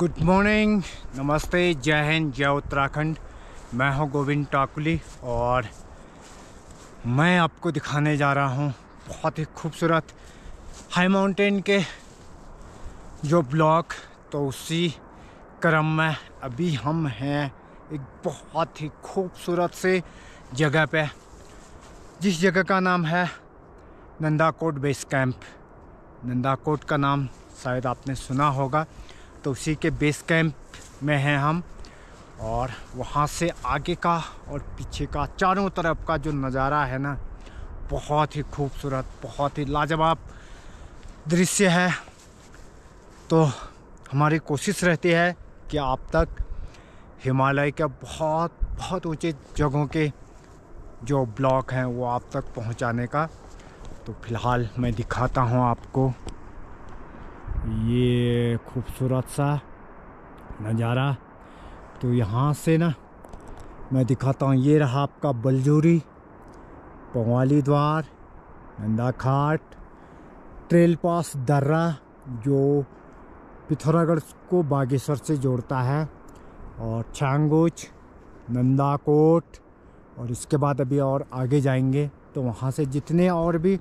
Good morning, नमस्ते, जय हिंद, जय उत्तराखंड। मैं हूं गोविंद टाकुली और मैं आपको दिखाने जा रहा हूं बहुत ही खूबसूरत हाई माउंटेन के जो ब्लॉक। तो उसी क्रम में अभी हम हैं एक बहुत ही खूबसूरत से जगह पे, जिस जगह का नाम है नंदाकोट बेस कैंप। नंदाकोट का नाम शायद आपने सुना होगा, तो उसी के बेस कैंप में हैं हम। और वहाँ से आगे का और पीछे का चारों तरफ का जो नज़ारा है ना, बहुत ही खूबसूरत, बहुत ही लाजवाब दृश्य है। तो हमारी कोशिश रहती है कि आप तक हिमालय के बहुत बहुत ऊंचे जगहों के जो ब्लॉक हैं वो आप तक पहुंचाने का। तो फिलहाल मैं दिखाता हूं आपको ये खूबसूरत सा नज़ारा। तो यहाँ से ना मैं दिखाता हूँ, ये रहा आपका बलजोरी, पंवाली द्वार, नंदाखाट, ट्रेल पास दर्रा जो पिथौरागढ़ को बागेश्वर से जोड़ता है, और छांगुच, नंदाकोट। और इसके बाद अभी और आगे जाएंगे तो वहाँ से जितने और भी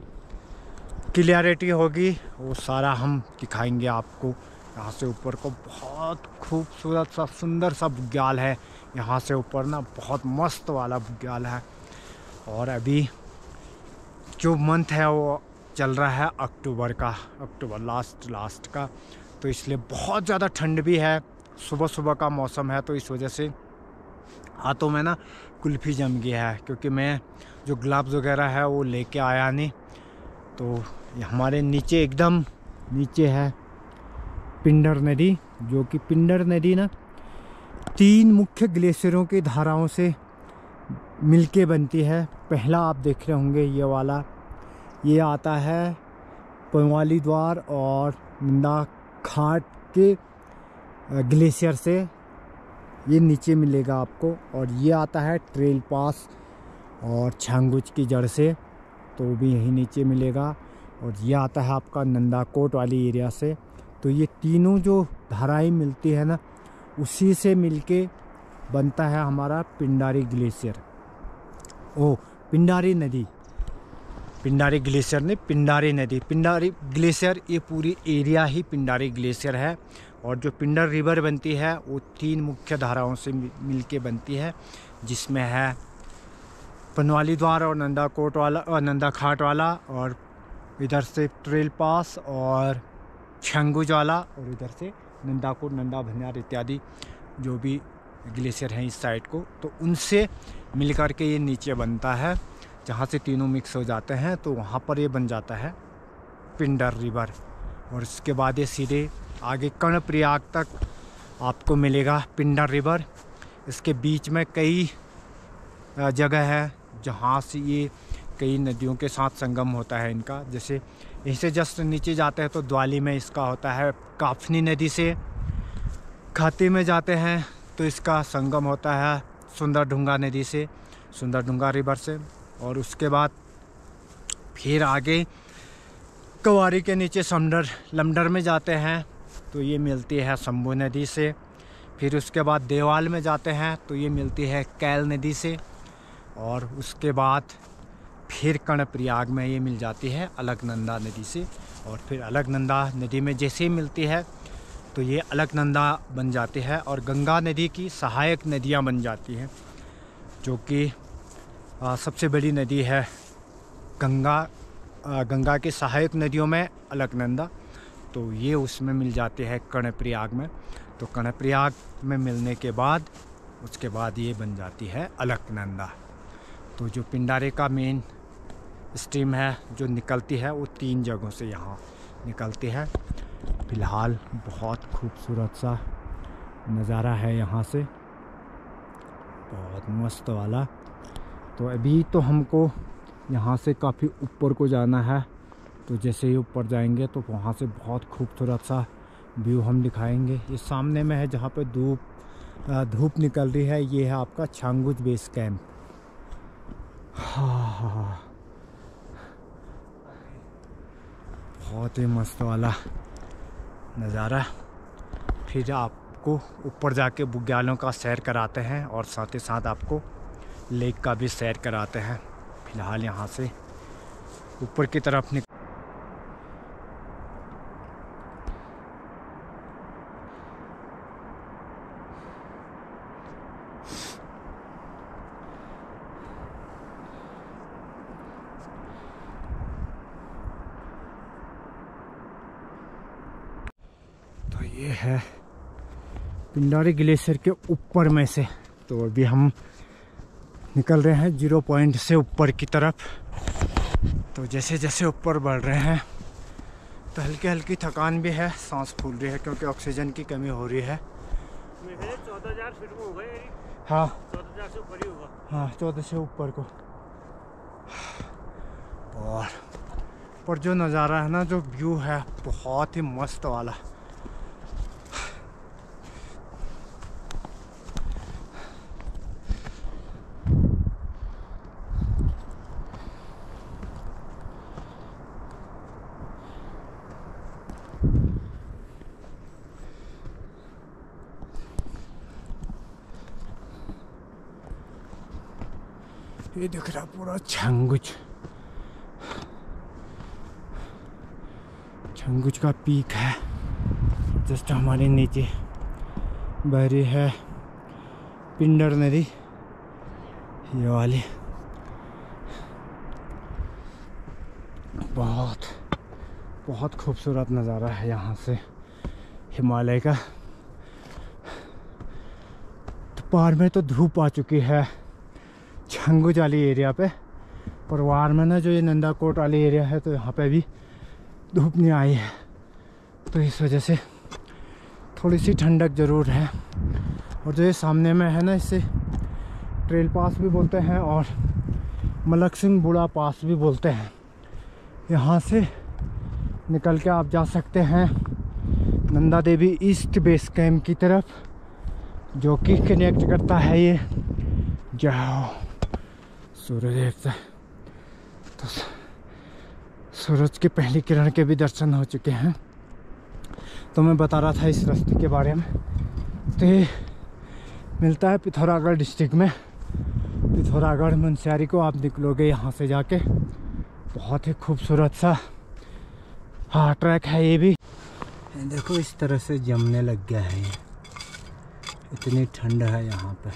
क्लियरिटी होगी वो सारा हम दिखाएंगे आपको। यहाँ से ऊपर को बहुत खूबसूरत सा सुंदर सा बुग्याल है। यहाँ से ऊपर ना बहुत मस्त वाला बुग्याल है। और अभी जो मंथ है वो चल रहा है अक्टूबर का, अक्टूबर लास्ट का। तो इसलिए बहुत ज़्यादा ठंड भी है, सुबह सुबह का मौसम है। तो इस वजह से हाथों में ना कुल्फ़ी जम गया है, क्योंकि मैं जो ग्लव्स वगैरह है वो लेके आया नहीं। तो हमारे नीचे एकदम नीचे है पिंडर नदी, जो कि पिंडर नदी ना 3 मुख्य ग्लेशियरों की धाराओं से मिलके बनती है। पहला आप देख रहे होंगे ये वाला, ये आता है पंवाली द्वार और नंदाखाट के ग्लेशियर से, ये नीचे मिलेगा आपको। और ये आता है ट्रेल पास और छांगुच की जड़ से, तो भी यहीं नीचे मिलेगा। और ये आता है आपका नंदाकोट वाली एरिया से। तो ये तीनों जो धाराएं मिलती है ना, उसी से मिलके बनता है हमारा पिंडारी ग्लेशियर। पिंडारी नदी, पिंडारी ग्लेशियर नहीं, पिंडारी नदी। पिंडारी ग्लेशियर ये पूरी एरिया ही पिंडारी ग्लेशियर है। और जो पिंडर रिवर बनती है वो 3 मुख्य धाराओं से मिलके बनती है, जिसमें है पंवाली द्वार और नंदाकोट वाला और नंदाखाट वाला, और इधर से ट्रेल पास और छंगुज वाला, और इधर से नंदाकोट, नंदा भंजार इत्यादि जो भी ग्लेशियर हैं इस साइड को। तो उनसे मिल कर के ये नीचे बनता है, जहाँ से तीनों मिक्स हो जाते हैं। तो वहाँ पर ये बन जाता है पिंडर रिवर। और इसके बाद ये सीधे आगे कर्णप्रयाग तक आपको मिलेगा पिंडर रिवर। इसके बीच में कई जगह है जहाँ से ये कई नदियों के साथ संगम होता है इनका। जैसे यहीं से जस्ट नीचे जाते हैं तो द्वाली में इसका होता है काफनी नदी से। खाती में जाते हैं तो इसका संगम होता है सुंदरढुंगा नदी से, सुंदरढुंगा रिवर से। और उसके बाद फिर आगे कवारी के नीचे लमडर में जाते हैं तो ये मिलती है शंभू नदी से। फिर उसके बाद देवाल में जाते हैं तो ये मिलती है कैल नदी से। और उसके बाद फिर कर्णप्रयाग में ये मिल जाती है अलकनंदा नदी से। और फिर अलकनंदा नदी में जैसे ही मिलती है तो ये अलकनंदा बन जाती है और गंगा नदी की सहायक नदियाँ बन जाती हैं, जो कि सबसे बड़ी नदी है गंगा की सहायक नदियों में अलकनंदा। तो ये उसमें मिल जाती है कर्णप्रयाग में। तो कर्णप्रयाग में मिलने के बाद उसके बाद ये बन जाती है अलकनंदा। तो जो पिंडारे का मेन स्ट्रीम है जो निकलती है वो 3 जगहों से यहाँ निकलती है। फिलहाल बहुत खूबसूरत सा नज़ारा है यहाँ से, बहुत मस्त वाला। तो अभी तो हमको यहाँ से काफ़ी ऊपर को जाना है। तो जैसे ही ऊपर जाएंगे तो वहाँ से बहुत खूबसूरत सा व्यू हम दिखाएंगे। ये सामने में है जहाँ पे धूप निकल रही है, ये है आपका छांगुच बेस कैंप। बहुत ही मस्त वाला नज़ारा। फिर आप आपको ऊपर जाके बुग्यालों का सैर कराते हैं और साथ ही साथ आपको लेक का भी सैर कराते हैं। फ़िलहाल यहाँ से ऊपर की तरफ तो ये है पिंडारी ग्लेशियर के ऊपर में से। तो अभी हम निकल रहे हैं 0 पॉइंट से ऊपर की तरफ। तो जैसे जैसे ऊपर बढ़ रहे हैं तो हल्की हल्की थकान भी है, सांस फूल रही है क्योंकि ऑक्सीजन की कमी हो रही है। 14,000 फीट में होगा। हाँ 14,000 से ऊपर ही होगा। हाँ 14 से ऊपर को। और पर जो नज़ारा है ना, जो व्यू है बहुत ही मस्त वाला। ये दिख रहा पूरा छंगुच का पीक है। जस्ट हमारे नीचे बह रही है पिंडर नदी, ये वाली। बहुत खूबसूरत नज़ारा है यहाँ से हिमालय का। तो पार में तो धूप आ चुकी है छंगुच वाली एरिया पे, पर वार में ना जो ये नंदाकोट वाली एरिया है तो यहाँ पे भी धूप नहीं आई है। तो इस वजह से थोड़ी सी ठंडक ज़रूर है। और जो ये सामने में है ना, इसे ट्रेल पास भी बोलते हैं और मलक सिंह बुढ़ा पास भी बोलते हैं। यहाँ से निकल के आप जा सकते हैं Nanda Devi east base camp की तरफ, जो कि कनेक्ट करता है ये जाओ सूर्य देवता। तो सूरज की पहली किरण के भी दर्शन हो चुके हैं। तो मैं बता रहा था इस रास्ते के बारे में। तो ये मिलता है पिथौरागढ़ डिस्ट्रिक्ट में, पिथौरागढ़ मुनस्यारी को आप निकलोगे यहाँ से जाके। बहुत ही खूबसूरत सा ट्रैक है ये भी। देखो इस तरह से जमने लग गया है, ये इतनी ठंड है यहाँ पे,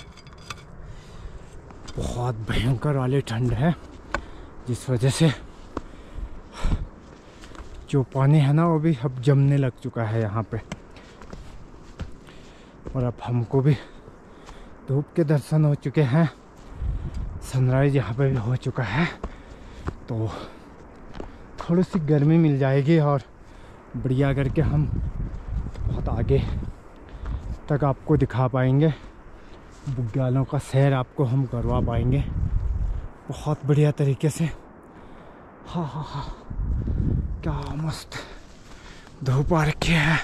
बहुत भयंकर वाली ठंड है, जिस वजह से जो पानी है ना वो भी अब जमने लग चुका है यहाँ पे। और अब हमको भी धूप के दर्शन हो चुके हैं, सनराइज यहाँ पे भी हो चुका है। तो थोड़ी सी गर्मी मिल जाएगी और बढ़िया करके हम बहुत आगे तक आपको दिखा पाएंगे, बुग्यालों का सैर आपको हम करवा पाएंगे बहुत बढ़िया तरीके से। हाँ क्या मस्त धूप आ रखी है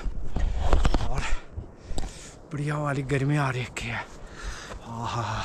और बढ़िया वाली गर्मी आ रखी है। हाँ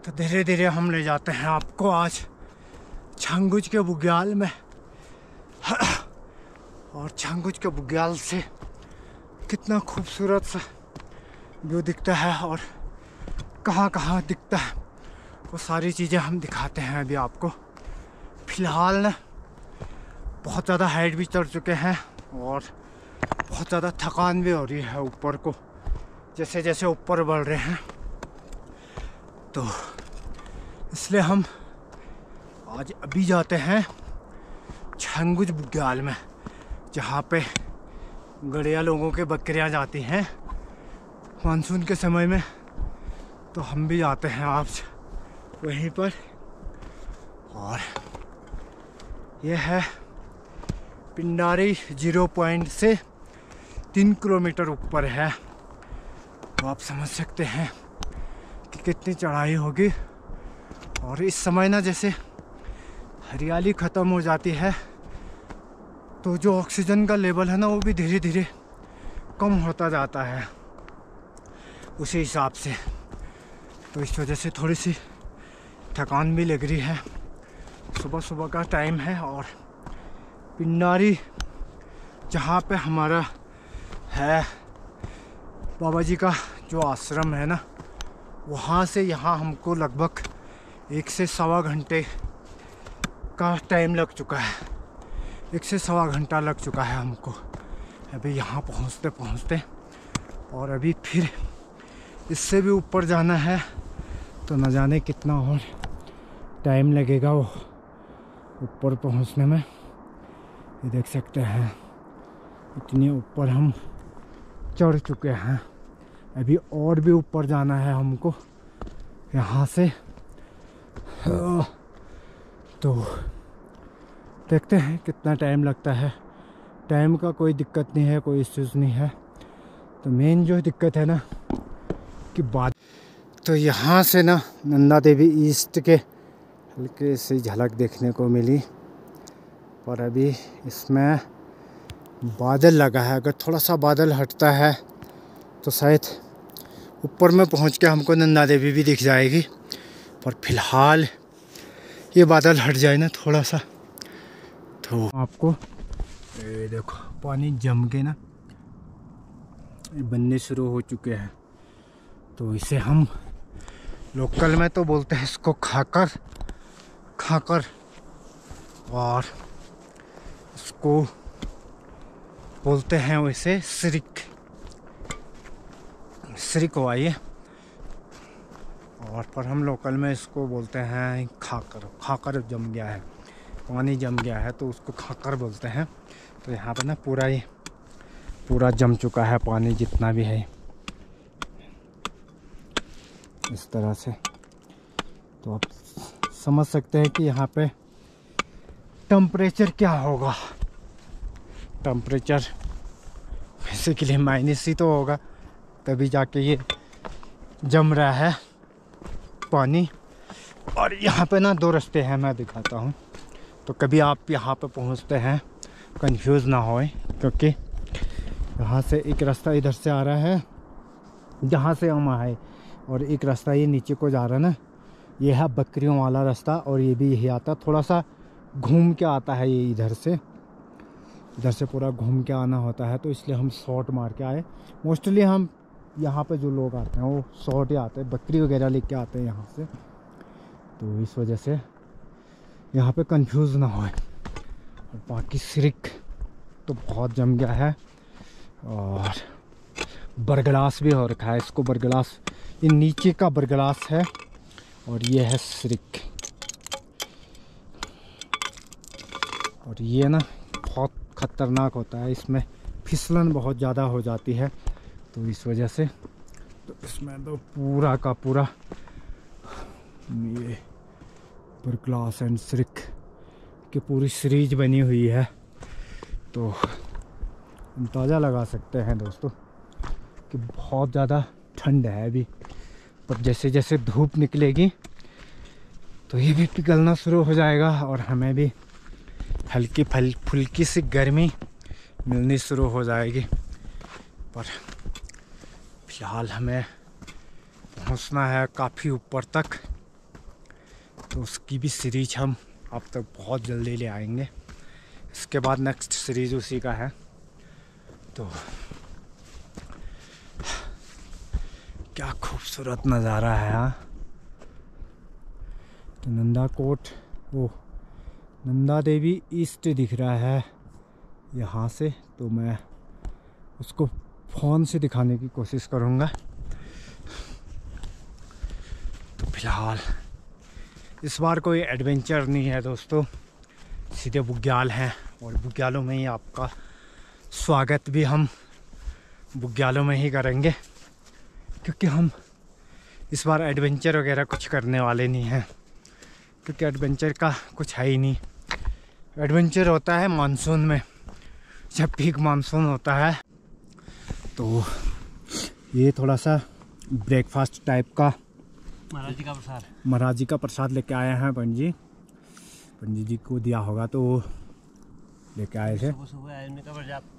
तो धीरे धीरे हम ले जाते हैं आपको आज छंगुच के बुग्याल में। और छंगुच के बुग्याल से कितना खूबसूरत सा व्यू दिखता है और कहाँ कहाँ दिखता है, वो सारी चीज़ें हम दिखाते हैं अभी आपको। फ़िलहाल ना बहुत ज़्यादा हाइट भी चढ़ चुके हैं और बहुत ज़्यादा थकान भी हो रही है ऊपर को, जैसे जैसे ऊपर बढ़ रहे हैं। तो इसलिए हम आज अभी जाते हैं छंगुच बुग्याल में, जहाँ पे गड़िया लोगों के बकरियाँ जाती हैं मानसून के समय में। तो हम भी जाते हैं आज वहीं पर। और यह है पिंडारी 0 पॉइंट से 3 किलोमीटर ऊपर है। तो आप समझ सकते हैं कि कितनी चढ़ाई होगी। और इस समय ना जैसे हरियाली ख़त्म हो जाती है तो जो ऑक्सीजन का लेवल है ना वो भी धीरे धीरे कम होता जाता है उसी हिसाब से। तो इस वजह से थोड़ी सी थकान भी लग रही है। सुबह सुबह का टाइम है और पिंडारी जहाँ पे हमारा है बाबा जी का जो आश्रम है ना, वहाँ से यहाँ हमको लगभग 1 से सवा घंटे का टाइम लग चुका है। 1 से सवा घंटा लग चुका है हमको अभी यहाँ पहुँचते पहुँचते। और अभी फिर इससे भी ऊपर जाना है तो न जाने कितना और टाइम लगेगा वो ऊपर पहुँचने में। ये देख सकते हैं इतने ऊपर हम चढ़ चुके हैं। अभी और भी ऊपर जाना है हमको यहाँ से। तो देखते हैं कितना टाइम लगता है। टाइम का कोई दिक्कत नहीं है, कोई इश्यूज़ नहीं है। तो मेन जो दिक्कत है ना कि बात, तो यहाँ से ना नंदा देवी ईस्ट के हल्के सी झलक देखने को मिली। पर अभी इसमें बादल लगा है। अगर थोड़ा सा बादल हटता है तो शायद ऊपर में पहुँच के हमको नंदा देवी भी दिख जाएगी। पर फिलहाल ये बादल हट जाए ना थोड़ा सा तो आपको ये देखो पानी जम के ना बनने शुरू हो चुके हैं। तो इसे हम लोकल में तो बोलते हैं इसको खाकर खाकर, और इसको बोलते हैं वैसे सिरिक हुआ ये। और पर हम लोकल में इसको बोलते हैं खाकर जम गया है, पानी जम गया है तो उसको खाकर बोलते हैं। तो यहाँ पे ना पूरा जम चुका है पानी जितना भी है इस तरह से। तो आप समझ सकते हैं कि यहाँ पे टेम्परेचर क्या होगा। टेम्परेचर बेसिकली माइनस ही तो होगा, तभी जाके ये जम रहा है पानी। और यहाँ पे ना 2 रास्ते हैं, मैं दिखाता हूँ। तो कभी आप यहाँ पे पहुँचते हैं कंफ्यूज ना होए, क्योंकि यहाँ से एक रास्ता इधर से आ रहा है जहाँ से हम आए, और एक रास्ता ये नीचे को जा रहा है ना, ये है बकरियों वाला रास्ता। और ये भी यही आता, थोड़ा सा घूम के आता है ये इधर से पूरा घूम के आना होता है। तो इसलिए हम शॉर्ट मार के आए। मोस्टली हम यहाँ पे जो लोग आते हैं वो शॉर्ट ही आते हैं, बकरी वगैरह लेके आते हैं यहाँ से। तो इस वजह से यहाँ पे कंफ्यूज ना होए। और बाकी सिरिक तो बहुत जम गया है। और बरगलास भी हो रखा है, इसको बरगलास, ये नीचे का बरगलास है और ये है सिरिक। और ये ना बहुत ख़तरनाक होता है, इसमें फिसलन बहुत ज़्यादा हो जाती है। तो इस वजह से तो इसमें तो पूरा का पूरा ये बरगलास एंड सिरिक की पूरी सीरीज बनी हुई है। तो अंदाज़ा लगा सकते हैं दोस्तों कि बहुत ज़्यादा ठंड है अभी। पर जैसे जैसे धूप निकलेगी तो ये भी पिघलना शुरू हो जाएगा और हमें भी हल्की फुल्की सी गर्मी मिलनी शुरू हो जाएगी। पर फिलहाल हमें पहुंचना है काफ़ी ऊपर तक, तो उसकी भी सीरीज हम अब तक बहुत जल्दी ले आएंगे। इसके बाद नेक्स्ट सीरीज उसी का है। तो क्या खूबसूरत नज़ारा है। हाँ, तो नंदा देवी ईस्ट दिख रहा है यहाँ से। तो मैं उसको फ़ोन से दिखाने की कोशिश करूँगा। तो फिलहाल इस बार कोई एडवेंचर नहीं है दोस्तों, सीधे बुग्याल हैं। और बुग्यालों में ही आपका स्वागत भी हम बुग्यालों में ही करेंगे, क्योंकि हम इस बार एडवेंचर वगैरह कुछ करने वाले नहीं हैं, क्योंकि एडवेंचर का कुछ है ही नहीं। एडवेंचर होता है मानसून में, जब पीक मानसून होता है तो ये थोड़ा सा ब्रेकफास्ट टाइप का महाराज जी का प्रसाद लेके आए हैं पंडित जी को दिया होगा तो लेके आए थे। सुबह आए उन्हें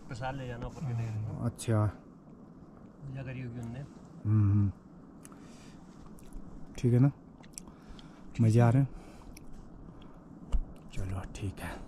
प्रसाद ले जाना ऊपर के। अच्छा पूजा करी होगी उनने। ठीक है ना, मज़े आ रहे हैं। चलो ठीक है।